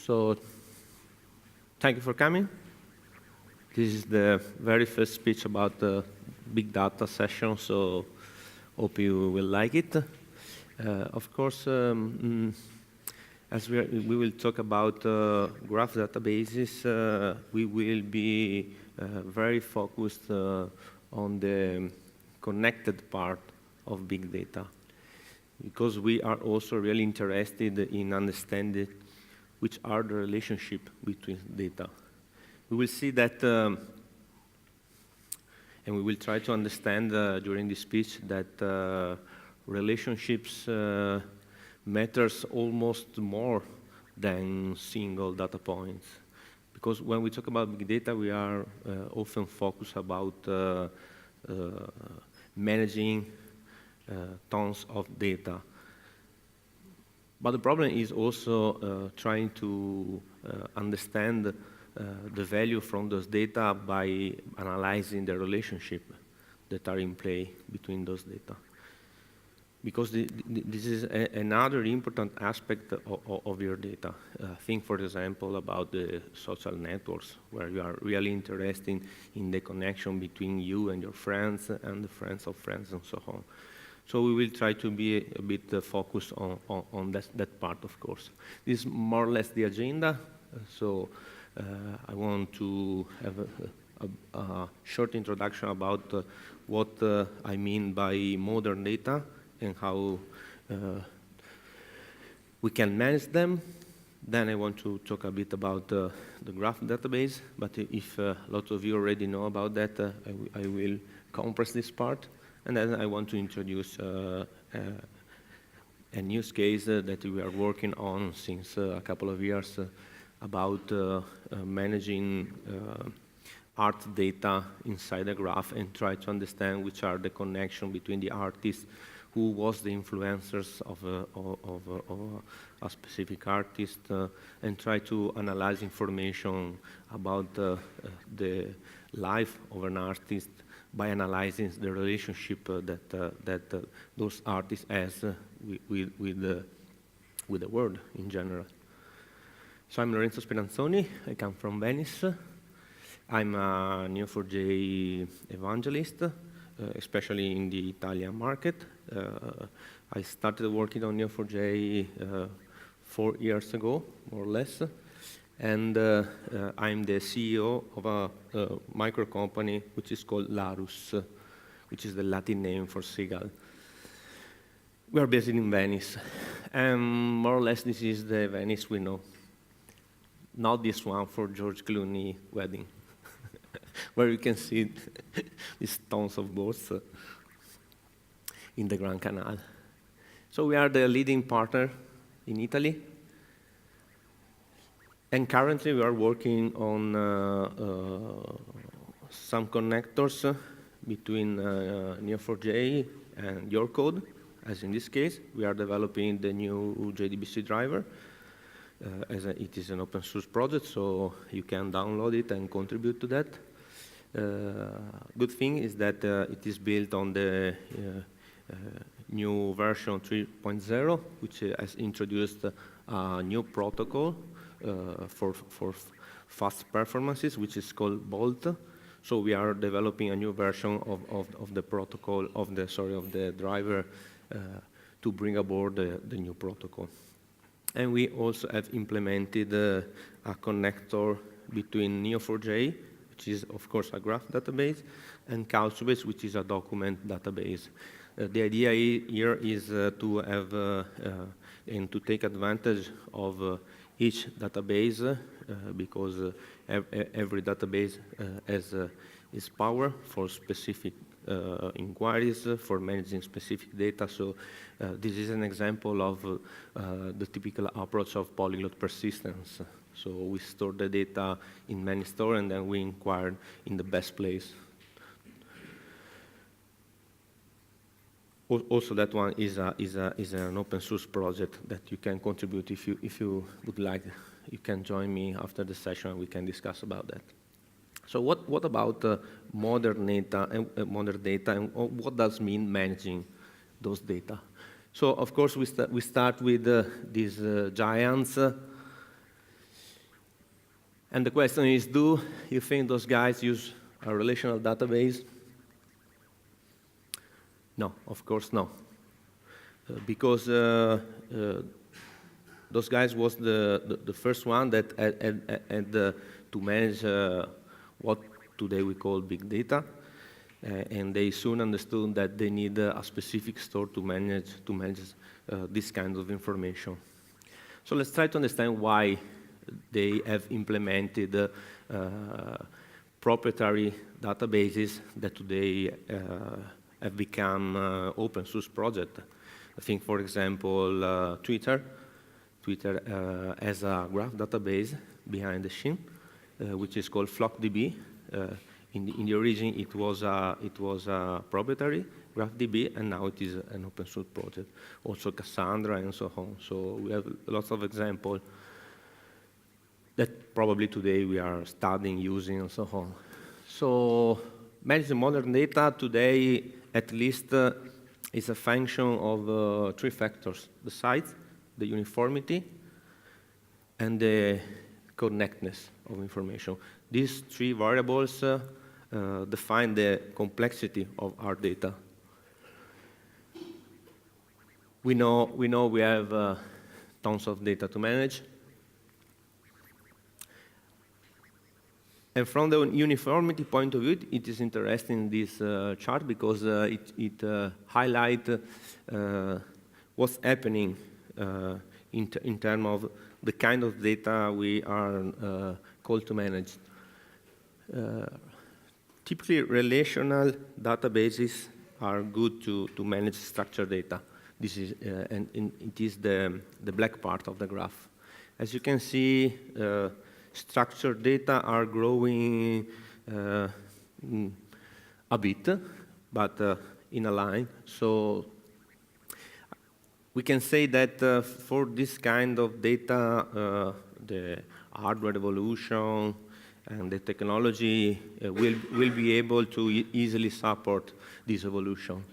So, thank you for coming. This is the very first speech about the big data session, so hope you will like it. Of course, as we will talk about graph databases, we will be very focused on the connected part of big data, because we are also really interested in understanding which are the relationship between data. We will see that, and we will try to understand during this speech that relationships matters almost more than single data points. Because when we talk about big data, we are often focused about managing tons of data. But the problem is also trying to understand the value from those data by analyzing the relationship that are in play between those data. Because this is another important aspect of your data. Think, for example, about the social networks, where you are really interested in the connection between you and your friends and the friends of friends and so on. So we will try to be a bit focused on that part, of course. This is more or less the agenda. So I want to have a short introduction about what I mean by modern data and how we can manage them. Then I want to talk a bit about the graph database. But if a lot of you already know about that, I will compress this part. And then I want to introduce a use case that we are working on since a couple of years about managing art data inside a graph and try to understand which are the connection between the artists, who was the influencers of a specific artist, and try to analyze information about the life of an artist by analyzing the relationship that those artists has with the world in general. So I'm Lorenzo Speranzoni. I come from Venice. I'm a Neo4j evangelist, especially in the Italian market. I started working on Neo4j 4 years ago, more or less. And I'm the CEO of a micro company which is called Larus, which is the Latin name for seagull. We are based in Venice, and more or less this is the Venice we know. Not this one for George Clooney wedding, where you can see these tons of boats in the Grand Canal. So we are the leading partner in Italy. And currently, we are working on some connectors between Neo4j and your code. As in this case, we are developing the new JDBC driver. It is an open source project, so you can download it and contribute to that. Good thing is that it is built on the new version 3.0, which has introduced a new protocol for fast performances, which is called Bolt. So we are developing a new version of the protocol of the driver to bring aboard the new protocol. And we also have implemented a connector between Neo4j, which is of course a graph database, and Couchbase, which is a document database. The idea here is to have and to take advantage of each database, because every database has its power for specific inquiries, for managing specific data. So this is an example of the typical approach of polyglot persistence. So we store the data in many stores, and then we inquire in the best place. Also, that one is an open source project that you can contribute if you would like. You can join me after the session, and we can discuss about that. So what about modern data and what does mean managing those data? So of course we start with these giants And the question is, do you think those guys use a relational database? No, of course no. Because those guys was the first one that had to manage what today we call big data. And they soon understood that they need a specific store to manage this kind of information. So let's try to understand why they have implemented proprietary databases that today have become open source project. I think, for example, Twitter has a graph database behind the scene, which is called FlockDB. In the origin, it was a proprietary GraphDB, and now it is an open source project. Also Cassandra and so on. So we have lots of examples that probably today we are studying, using, and so on. So managing modern data today, at least, is a function of 3 factors: the size, the uniformity, and the connectedness of information. These 3 variables define the complexity of our data. We know we have tons of data to manage. And from the uniformity point of view, it is interesting, this chart, because it highlights what's happening in terms of the kind of data we are called to manage. Typically, relational databases are good to manage structured data. This is, and it is the black part of the graph. As you can see, structured data are growing a bit, but in a line. So we can say that for this kind of data, the hardware evolution and the technology will be able to easily support this evolution.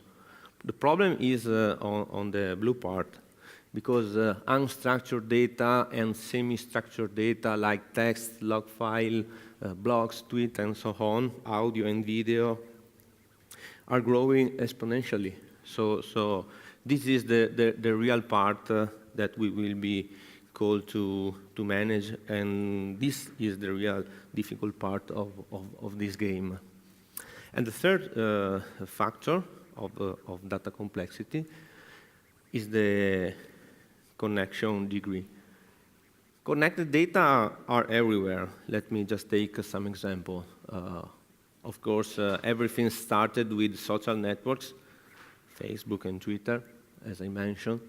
The problem is on the blue part, because unstructured data and semi-structured data like text, log file, blogs, tweets, and so on, audio and video, are growing exponentially. So this is the real part that we will be called to manage, and this is the real difficult part of this game. And the third factor of data complexity is the connection degree. Connected data are everywhere. Let me just take some example. Of course, everything started with social networks, Facebook and Twitter, as I mentioned.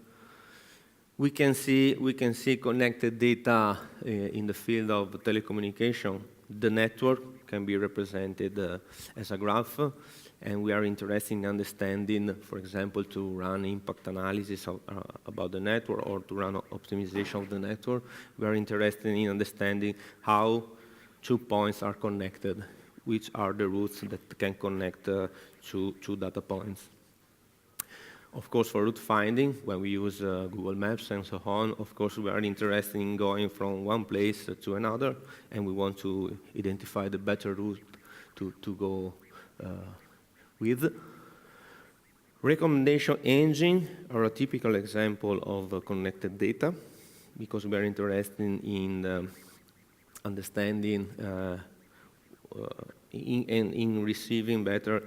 We can see connected data in the field of telecommunication. The network can be represented as a graph, and we are interested in understanding, for example, to run impact analysis about the network or to run optimization of the network. We are interested in understanding how 2 points are connected, which are the routes that can connect two data points. Of course, for route finding, when we use Google Maps and so on, of course, we are interested in going from one place to another, and we want to identify the better route to go with. Recommendation engine are a typical example of connected data, because we are interested in understanding in receiving better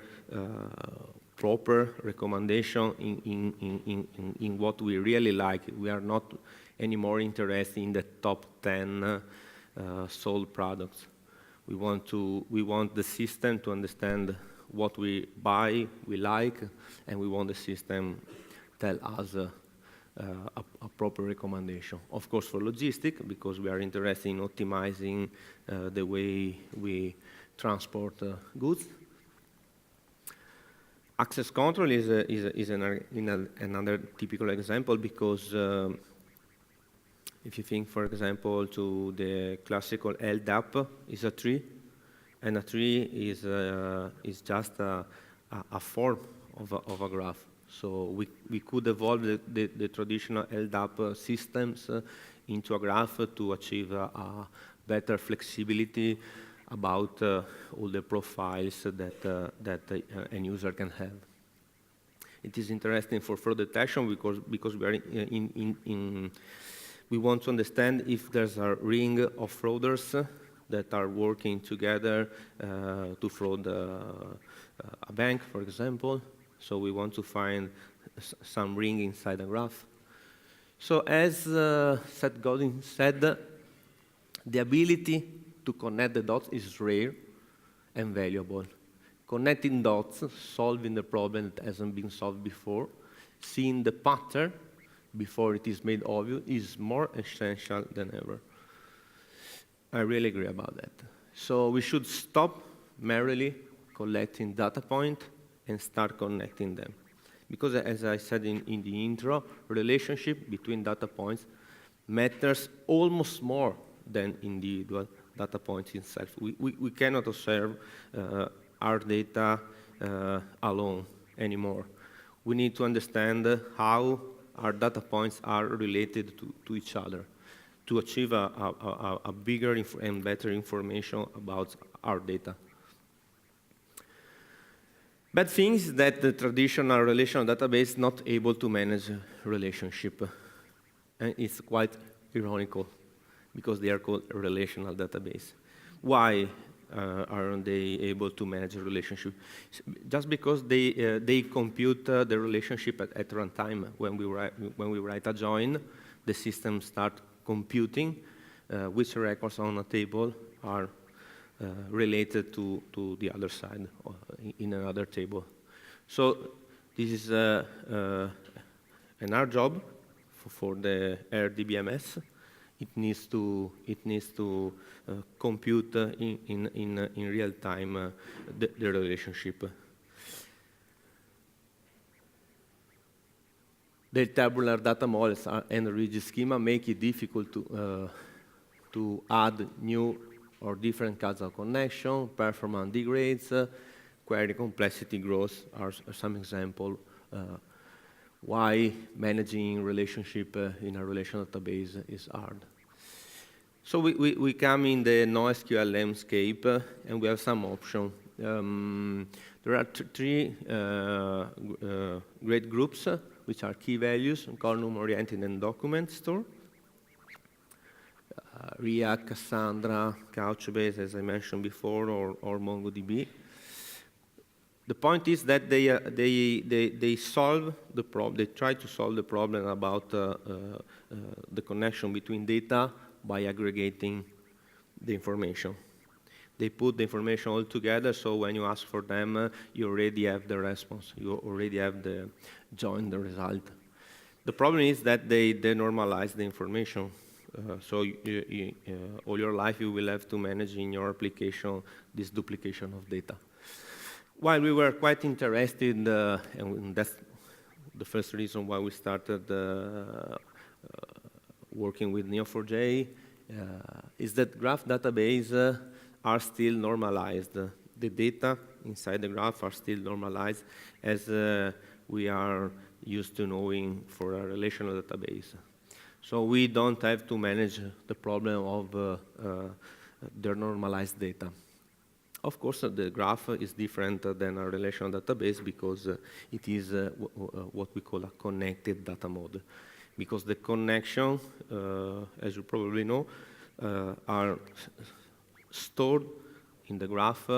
proper recommendation in what we really like. We are not anymore interested in the top 10 sold products. We want the system to understand what we buy, we like, and we want the system tell us a proper recommendation. Of course, for logistics, because we are interested in optimizing the way we transport goods. Access control is another typical example, because if you think, for example, to the classical LDAP is a tree, and a tree is just a form of a graph. So we could evolve the traditional LDAP systems into a graph to achieve a better flexibility about all the profiles that an user can have. It is interesting for fraud detection because we are we want to understand if there's a ring of frauders that are working together to fraud a bank, for example. So we want to find some ring inside a graph. So as Seth Godin said, the ability to connect the dots is rare and valuable. Connecting dots, solving the problem that hasn't been solved before, seeing the pattern before it is made obvious is more essential than ever. I really agree about that. So we should stop merely collecting data points and start connecting them. Because as I said in the intro, relationship between data points matters almost more than individual data points itself. We cannot observe our data alone anymore. We need to understand how our data points are related to each other to achieve a bigger and better information about our data. Bad thing is that the traditional relational database is not able to manage relationship. And it's quite ironical because they are called a relational database. Why aren't they able to manage a relationship? Just because they compute the relationship at runtime. When we write a join, the system starts computing which records on a table are related to the other side in another table. So this is an R job for the RDBMS. It needs to compute in real time the relationship. The tabular data models and rigid schema make it difficult to add new or different kinds of connection, performance degrades, query complexity growth are some example why managing relationship in a relational database is hard. So we come in the NoSQL landscape and we have some options. There are three great groups, which are key values, column-oriented and document store. React, Cassandra, Couchbase, as I mentioned before, or MongoDB. The point is that they solve the problem. They try to solve the problem about the connection between data by aggregating the information. They put the information all together, so when you ask for them, you already have the response. You already have the join the result. The problem is that they normalize the information. So all your life you will have to manage in your application this duplication of data. While we were quite interested, and that's the first reason why we started working with Neo4j, is that graph database are still normalized. The data inside the graph are still normalized as we are used to knowing for a relational database. So we don't have to manage the problem of their normalized data. Of course, the graph is different than a relational database because it is what we call a connected data model. Because the connection, as you probably know, are stored in the graph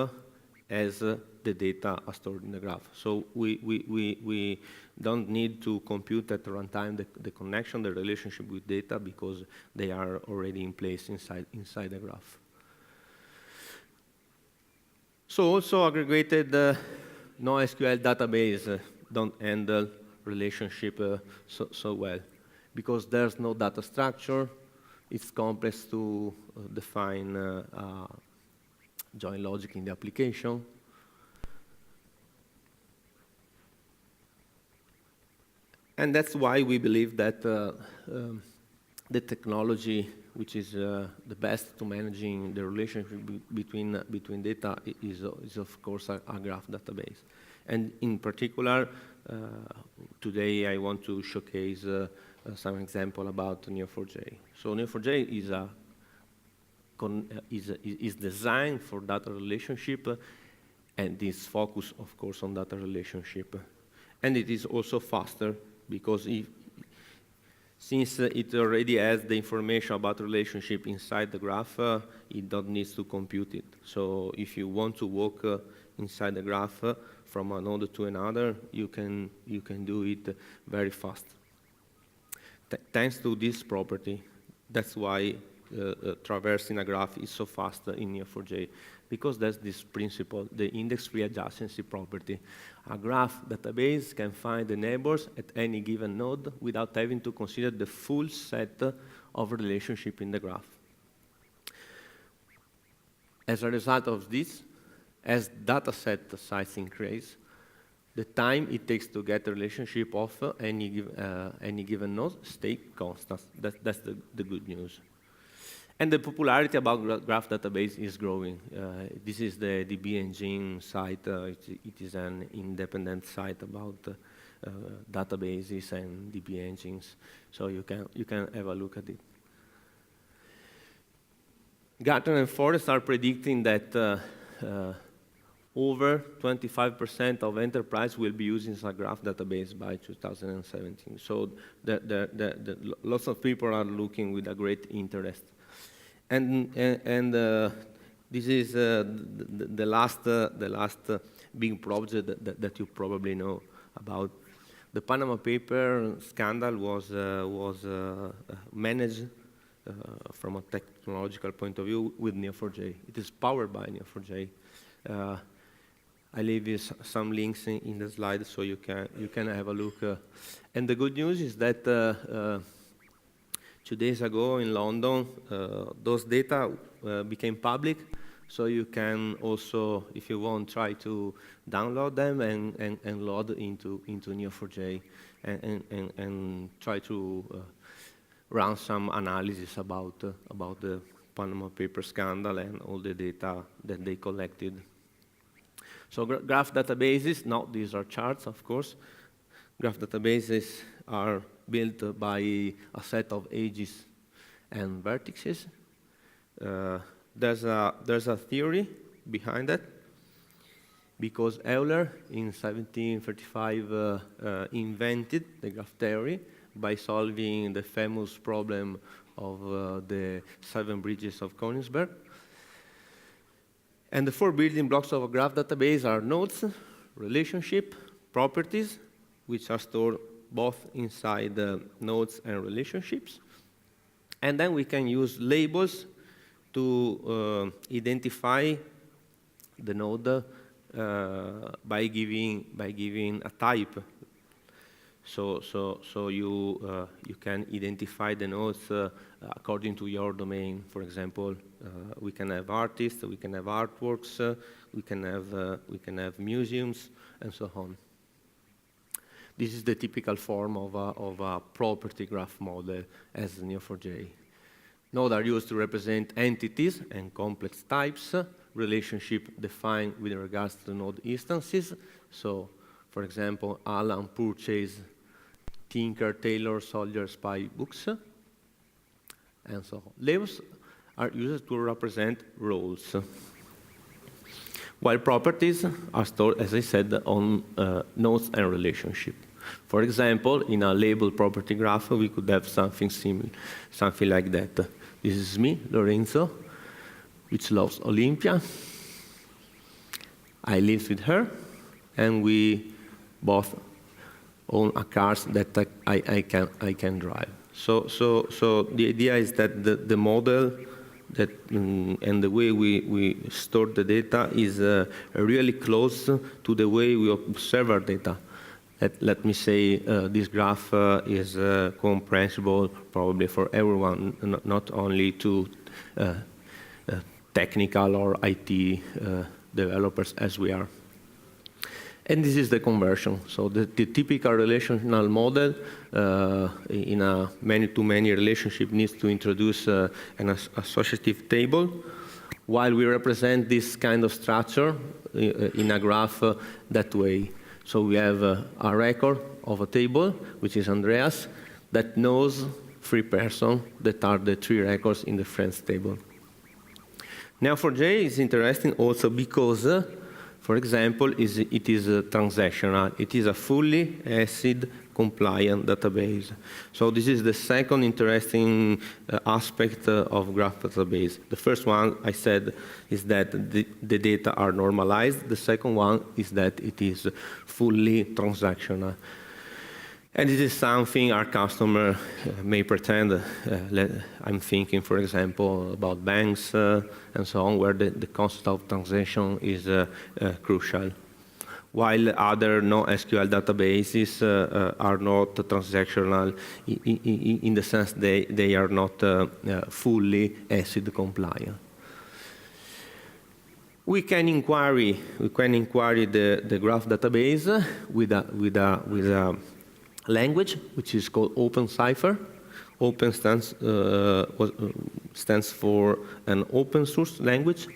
as the data are stored in the graph. So we don't need to compute at runtime the connection, the relationship with data, because they are already in place inside the graph. So also aggregated NoSQL database don't handle relationship so well, because there's no data structure. It's complex to define join logic in the application. And that's why we believe that the technology which is the best to managing the relationship between data is of course a graph database. And in particular, today I want to showcase some example about Neo4j. So Neo4j is a is designed for data relationship, and is focused, of course, on data relationship. And it is also faster, because since it already has the information about relationship inside the graph, it don't need to compute it. So if you want to walk inside the graph from a node to another, you can do it very fast. Thanks to this property, that's why traversing a graph is so fast in Neo4j, because there's this principle, the index-free adjacency property. A graph database can find the neighbors at any given node without having to consider the full set of relationship in the graph. As a result of this, as dataset size increase, the time it takes to get a relationship of any given node stay constant. That's the good news. And the popularity about graph database is growing. This is the DB Engine site. It is an independent site about databases and DB engines. So you can have a look at it. Gartner and Forrest are predicting that over 25% of enterprise will be using a graph database by 2017. So lots of people are looking with a great interest. And this is the last big project that you probably know about. The Panama Paper scandal was managed from a technological point of view with Neo4j. It is powered by Neo4j. I leave some links in the slide so you can have a look. And the good news is that 2 days ago in London, those data became public, so you can also, if you want, try to download them and load into Neo4j and try to run some analysis about the Panama Paper scandal and all the data that they collected. So graph databases, now these are charts, of course. Graph databases are built by a set of edges and vertices. There's a theory behind that, because Euler in 1735 invented the graph theory by solving the famous problem of the 7 bridges of Königsberg. And the 4 building blocks of a graph database are nodes, relationship, properties, which are stored both inside the nodes and relationships. And then we can use labels to identify the node by giving a type. So you can identify the nodes according to your domain. For example, we can have artists, we can have artworks, we can have museums, and so on. This is the typical form of a property graph model as Neo4j. Nodes are used to represent entities and complex types, relationship defined with regards to node instances. So, for example, Alan purchased Tinker, Tailor, Soldier, Spy books, and so on. Labels are used to represent roles, while properties are stored, as I said, on nodes and relationship. For example, in a label property graph, we could have something similar, something like that. This is me, Lorenzo, which loves Olympia. I live with her, and we both own a car that I can drive. So the idea is that the model that and the way we store the data is really close to the way we observe our data. Let me say this graph is comprehensible probably for everyone, not only to technical or IT developers as we are. And this is the conversion. So the typical relational model in a many-to-many relationship needs to introduce an associative table, while we represent this kind of structure in a graph that way. So we have a record of a table, which is Andreas, that knows 3 persons that are the 3 records in the friends table. Neo4j is interesting also because, for example, it is transactional. It is a fully ACID compliant database. So this is the second interesting aspect of graph database. The first one I said is that the data are normalized. The second one is that it is fully transactional. And this is something our customer may pretend. I'm thinking, for example, about banks and so on, where the concept of transaction is crucial. While other NoSQL databases are not transactional in the sense they are not fully ACID compliant. We can inquiry the graph database with a language which is called OpenCipher. Open stands for an open source language.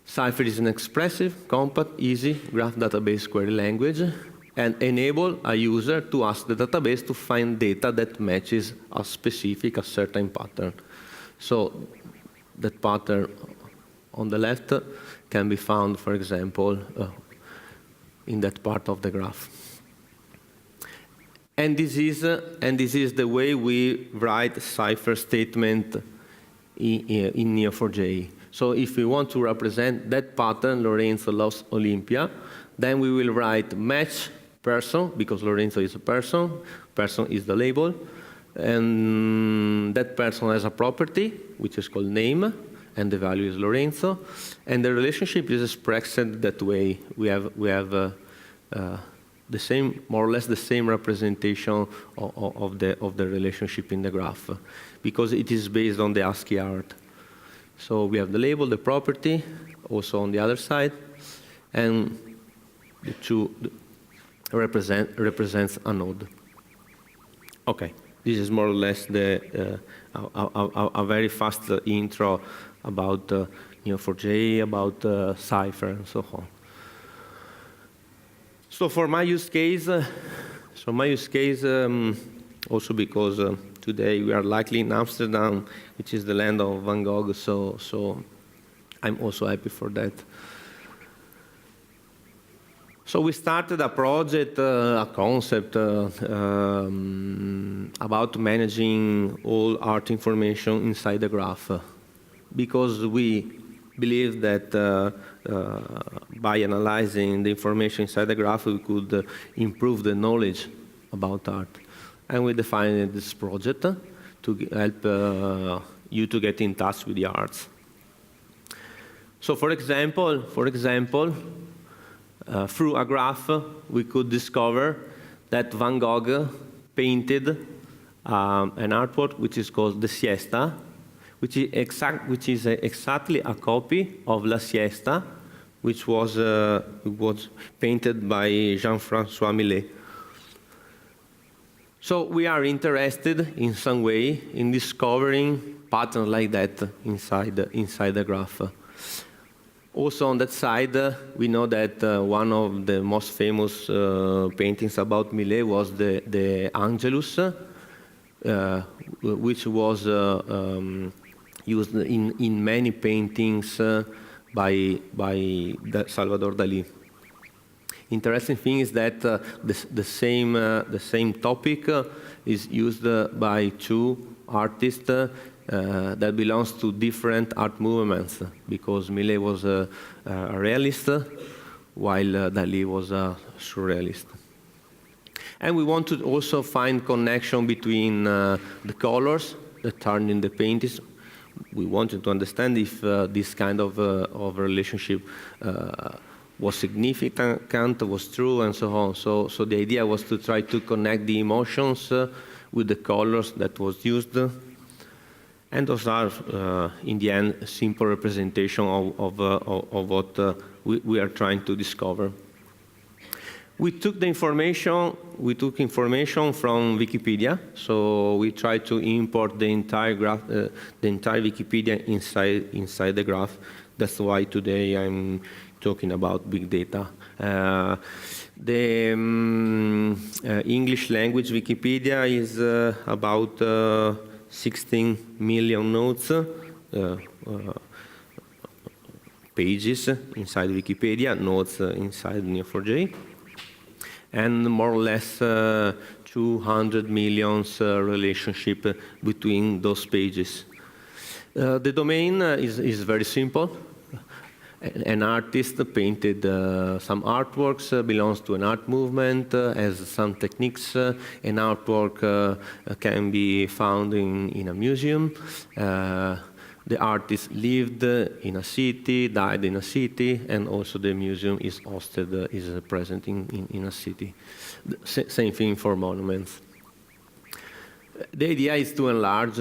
Cipher is an expressive, compact, easy graph database query language and enable a user to ask the database to find data that matches a certain pattern. So that pattern on the left can be found, for example, in that part of the graph. And this is the way we write Cipher statement in Neo4j. So if we want to represent that pattern, Lorenzo loves Olympia, then we will write match person, because Lorenzo is a person is the label, and that person has a property, which is called name, and the value is Lorenzo, and the relationship is expressed that way. We have the same, more or less the same representation of the relationship in the graph, because it is based on the ASCII art. So we have the label, the property, also on the other side, and the two represents a node. Okay, this is more or less a very fast intro about Neo4j, about Cipher, and so on. So for my use case, also because today we are likely in Amsterdam, which is the land of Van Gogh, so I'm also happy for that. So we started a project, a concept about managing all art information inside the graph, because we believe that by analyzing the information inside the graph, we could improve the knowledge about art. And we defined this project to help you to get in touch with the arts. So for example, through a graph, we could discover that Van Gogh painted an artwork which is called The Siesta, which is exactly a copy of La Siesta, which was painted by Jean-François Millet. So we are interested in some way in discovering patterns like that inside the graph. Also on that side, we know that one of the most famous paintings about Millet was the Angelus, which was used in many paintings by Salvador Dalí. Interesting thing is that the same topic is used by two artists that belongs to different art movements, because Millet was a realist, while Dalí was a surrealist. And we want to also find connection between the colors that turn in the paintings. We wanted to understand if this kind of relationship was significant, was true, and so on. So the idea was to try to connect the emotions with the colors that was used. And those are, in the end, simple representation of what we are trying to discover. We took information from Wikipedia. So we tried to import the entire graph, the entire Wikipedia inside the graph. That's why today I'm talking about big data. The English language Wikipedia is about 16 million nodes, pages inside Wikipedia, nodes inside Neo4j, and more or less 200 million relationship between those pages. The domain is very simple. An artist painted some artworks, belongs to an art movement, has some techniques. An artwork can be found in a museum. The artist lived in a city, died in a city, and also the museum is hosted, is present in a city. Same thing for monuments. The idea is to enlarge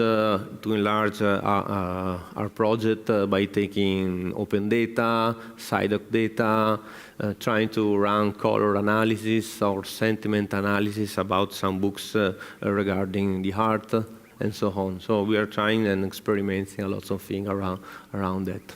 our project by taking open data, SciDoc data, trying to run color analysis or sentiment analysis about some books regarding the art, and so on. So we are trying and experimenting a lot of things around that.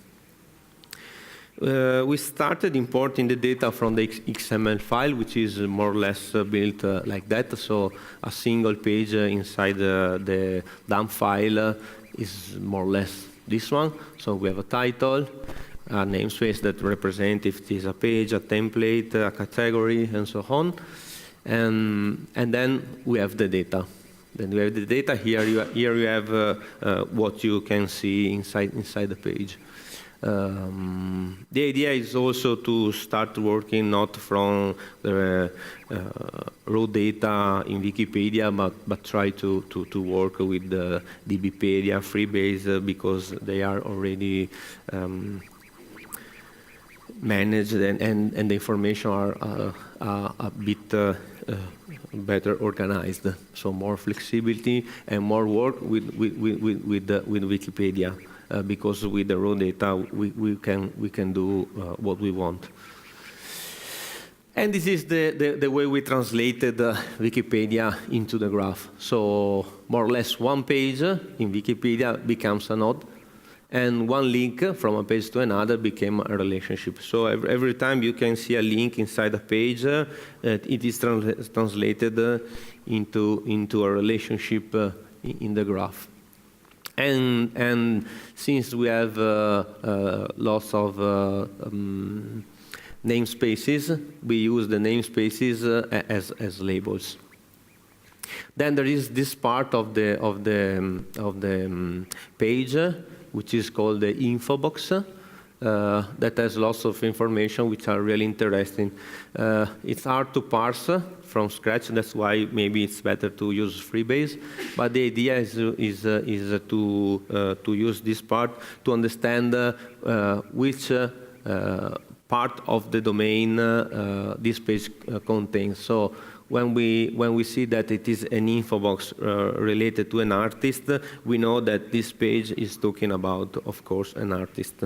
We started importing the data from the XML file, which is more or less built like that. So a single page inside the dump file is more or less this one. So we have a title, a namespace that represents if it is a page, a template, a category, and so on. And then we have the data. Then we have the data. Here you have what you can see inside the page. The idea is also to start working not from the raw data in Wikipedia, but try to work with the DBpedia, Freebase, because they are already managed and the information are a bit better organized. So more flexibility and more work with Wikipedia. Because with the raw data we can do what we want. And this is the way we translated Wikipedia into the graph. So more or less one page in Wikipedia becomes a node, and one link from a page to another became a relationship. So every time you can see a link inside a page, it is translated into a relationship in the graph. And since we have lots of namespaces, we use the namespaces as labels. Then there is this part of the page, which is called the info box. That has lots of information which are really interesting. It's hard to parse from scratch, that's why maybe it's better to use Freebase. But the idea is to use this part to understand which part of the domain this page contains. So when we see that it is an info box related to an artist, we know that this page is talking about, of course, an artist.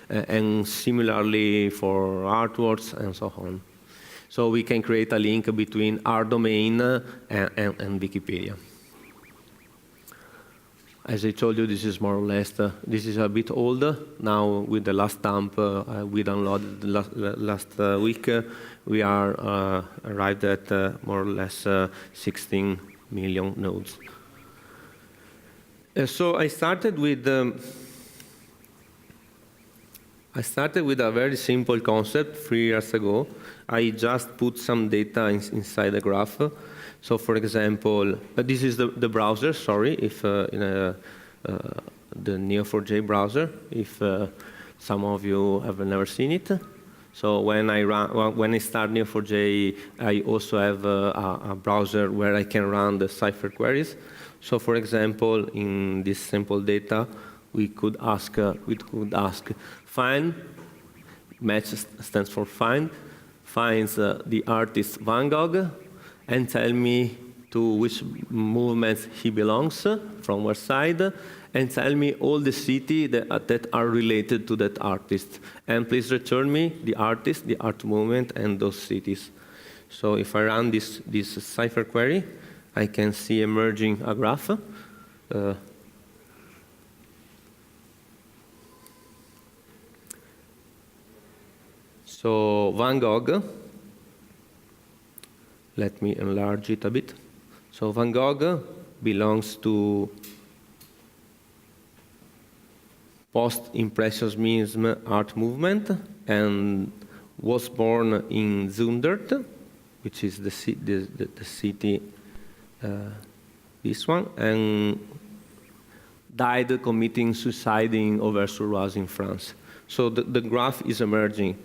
And similarly for artworks and so on. So we can create a link between our domain and Wikipedia. As I told you, this is more or less, this is a bit older. Now with the last dump we downloaded last week, we are arrived at more or less 16 million nodes. So I started with a very simple concept 3 years ago. I just put some data inside the graph. So for example, this is the browser, sorry, if the Neo4j browser, if some of you have never seen it. So when I start Neo4j, I also have a browser where I can run the Cypher queries. So for example, in this sample data, we could ask find, match stands for find, finds the artist Van Gogh, and tell me to which movements he belongs, from what side, and tell me all the cities that are related to that artist. And please return me the artist, the art movement, and those cities. So if I run this Cypher query, I can see emerging a graph. So Van Gogh, let me enlarge it a bit. So Van Gogh belongs to post-impressionism art movement and was born in Zundert, which is the city, this one, and died committing suicide in Auvers-sur-Oise in France. So the graph is emerging.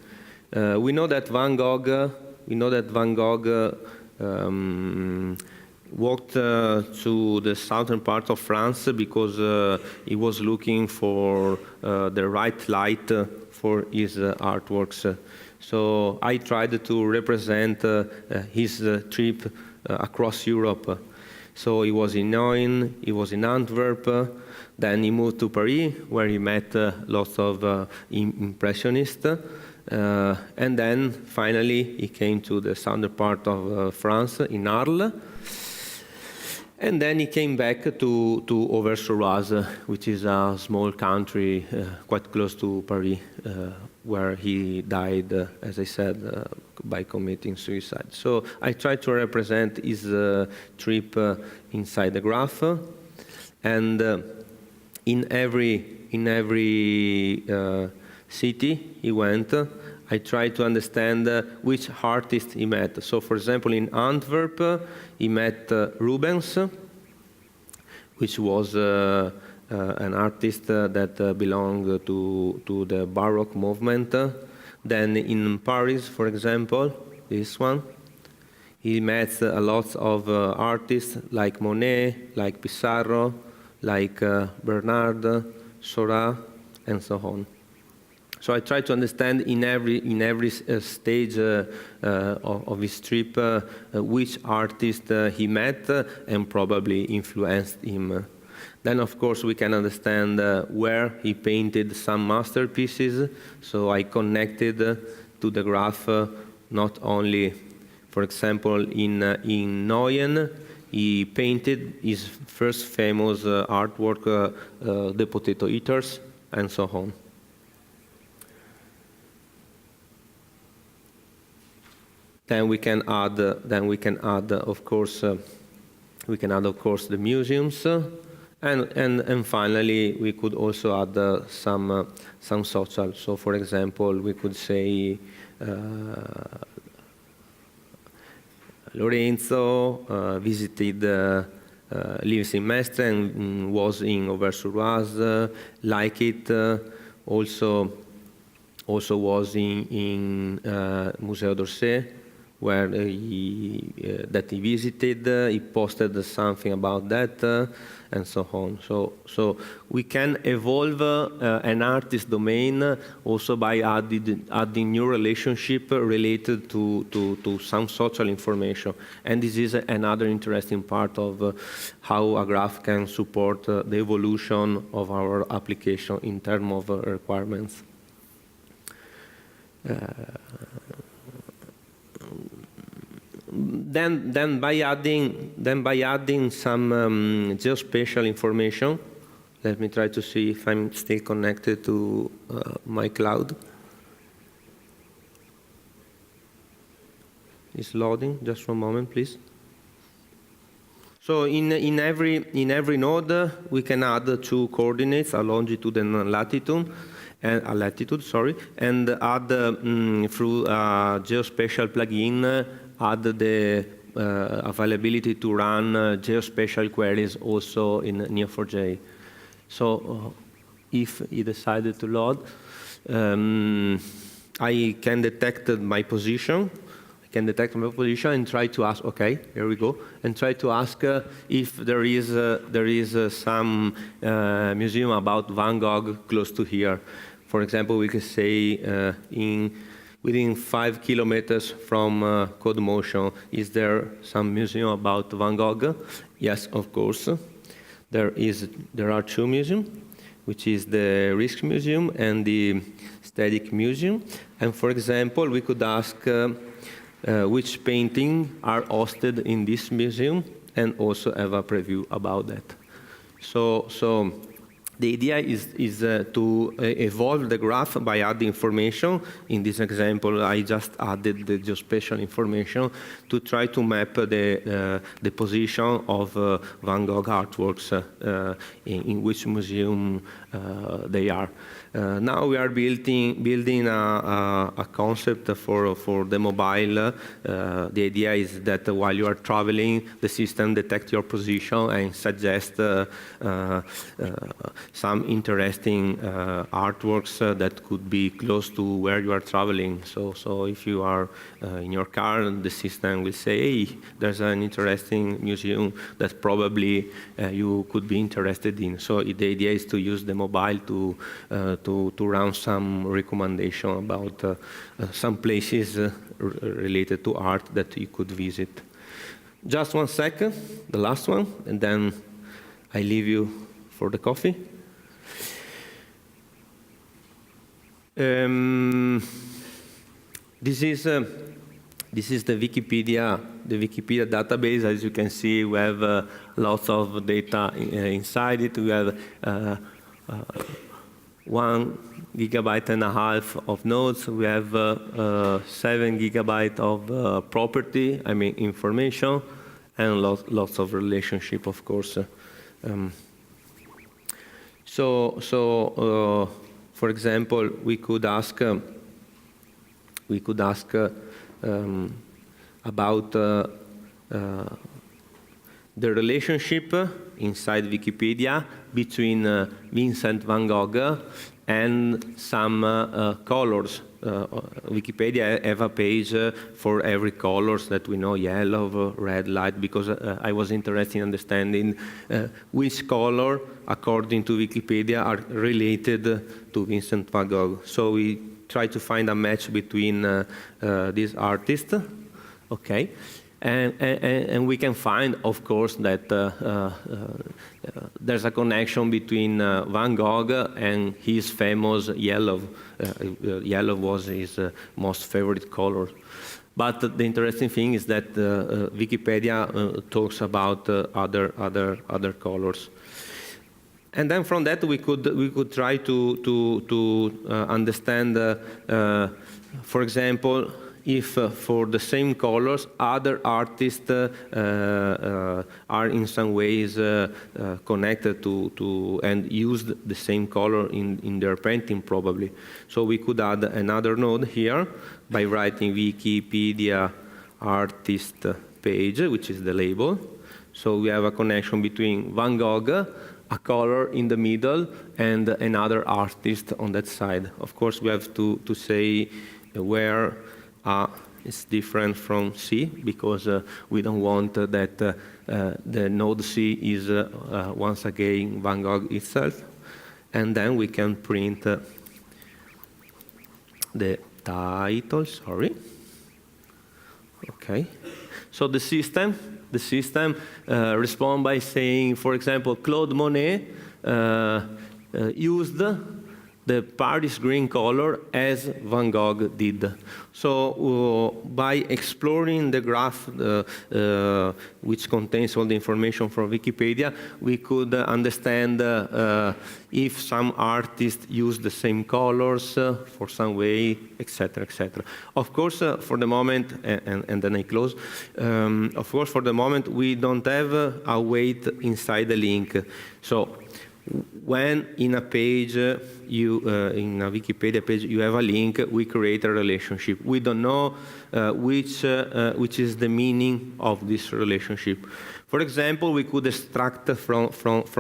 We know that Van Gogh walked to the southern part of France because he was looking for the right light for his artworks. So I tried to represent his trip across Europe. So he was in Noyon, he was in Antwerp, then he moved to Paris, where he met lots of impressionists. And then finally he came to the southern part of France, in Arles. And then he came back to Auvers-sur-Oise, which is a small country quite close to Paris, where he died, as I said, by committing suicide. So I tried to represent his trip inside the graph, and in every city he went, I tried to understand which artist he met. So, for example, in Antwerp, he met Rubens, which was an artist that belonged to the Baroque movement. Then in Paris, for example, this one, he met a lot of artists like Monet, like Pissarro, like Bernard, Seurat, and so on. So I try to understand in every stage of his trip which artist he met and probably influenced him. Then, of course, we can understand where he painted some masterpieces. So I connected to the graph not only, for example, in Noyon, he painted his first famous artwork, The Potato Eaters, and so on. Then we can add, of course, the museums, and finally we could also add some social. So, for example, we could say Lorenzo visited, lives in Mestre and was in Auvers-sur-Oise, like it, also was in Museo d'Orsay, where he visited, he posted something about that, and so on. So we can evolve an artist domain also by adding new relationship related to some social information. And this is another interesting part of how a graph can support the evolution of our application in terms of requirements. Then by adding some geospatial information, let me try to see if I'm still connected to my cloud. It's loading. Just for a moment, please. So in every node we can add two coordinates, a longitude and a latitude. And a latitude, sorry, and add through a geospatial plugin, add the availability to run geospatial queries also in Neo4j. So if he decided to load, I can detect my position. And try to ask, okay, here we go, and try to ask if there is some museum about Van Gogh close to here. For example, we could say within 5 kilometers from CodeMotion, is there some museum about Van Gogh? Yes, of course. There are two museums, which is the Risk Museum and the Static Museum. And for example, we could ask which paintings are hosted in this museum, and also have a preview about that. So the idea is to evolve the graph by adding information. In this example, I just added the geospatial information to try to map the position of Van Gogh artworks, in which museum they are. Now we are building a concept for the mobile. The idea is that while you are traveling, the system detects your position and suggests some interesting artworks that could be close to where you are traveling. So if you are in your car, the system will say, hey, there's an interesting museum that probably you could be interested in. So the idea is to use the mobile to run some recommendation about some places related to art that you could visit. Just 1 second, the last one, and then I leave you for the coffee. This is the Wikipedia database. As you can see, we have lots of data inside it. We have 1.5 gigabytes of nodes. We have 7 gigabytes of property, I mean information, and lots of relationship, of course. For example, we could ask about the relationship inside Wikipedia between Vincent Van Gogh and some colors. Wikipedia have a page for every colors that we know, yellow, red, light, because I was interested in understanding which color, according to Wikipedia, are related to Vincent Van Gogh. So we try to find a match between these artists, okay? And we can find, of course, that there's a connection between Van Gogh and his famous yellow. Yellow was his most favorite color. But the interesting thing is that Wikipedia talks about other colors. And then from that we could try to understand, for example, if for the same colors, other artists are in some ways connected to and used the same color in their painting, probably. So we could add another node here by writing Wikipedia artist page, which is the label. So we have a connection between Van Gogh, a color in the middle, and another artist on that side. Of course, we have to say where A is different from C, because we don't want that the node C is once again Van Gogh itself. And then we can print the title, sorry. Okay. So the system responds by saying, for example, Claude Monet used the Paris green color as Van Gogh did. So by exploring the graph, which contains all the information from Wikipedia, we could understand if some artists use the same colors for some way, etc., etc. Of course, for the moment, and then I close, of course, for the moment, we don't have a weight inside the link. So when in a page, in a Wikipedia page, you have a link, we create a relationship. We don't know which is the meaning of this relationship. For example, we could extract from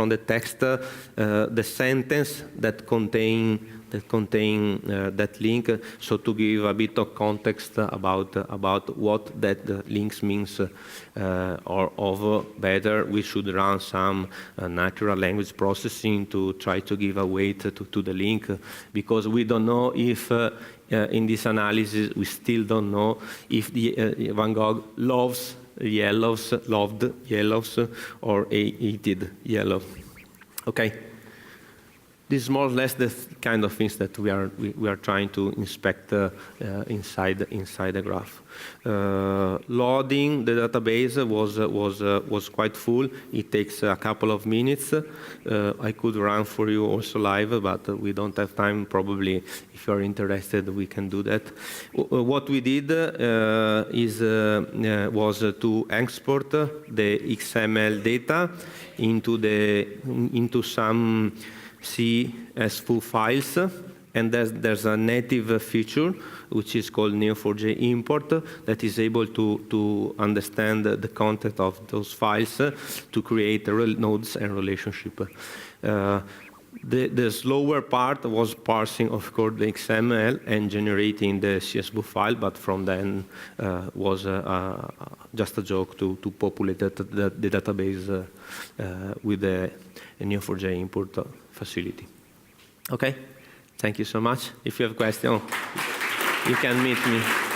the text the sentence that contain that link, so to give a bit of context about what that links means, or better, we should run some natural language processing to try to give a weight to the link, because we don't know if in this analysis we still don't know if the Van Gogh loved yellows, or hated yellow. Okay. This is more or less the kind of things that we are trying to inspect inside the graph. Loading the database was quite full. It takes a couple of minutes. I could run for you also live, but we don't have time. Probably, if you are interested, we can do that. What we did was to export the XML data into some see as full files. And there's a native feature, which is called Neo4j import, that is able to understand the content of those files to create nodes and relationship. The slower part was parsing, of course, the XML and generating the CSV file, but from then was just a joke to populate the database with the Neo4j import facility. Okay, thank you so much. If you have questions, you can meet me.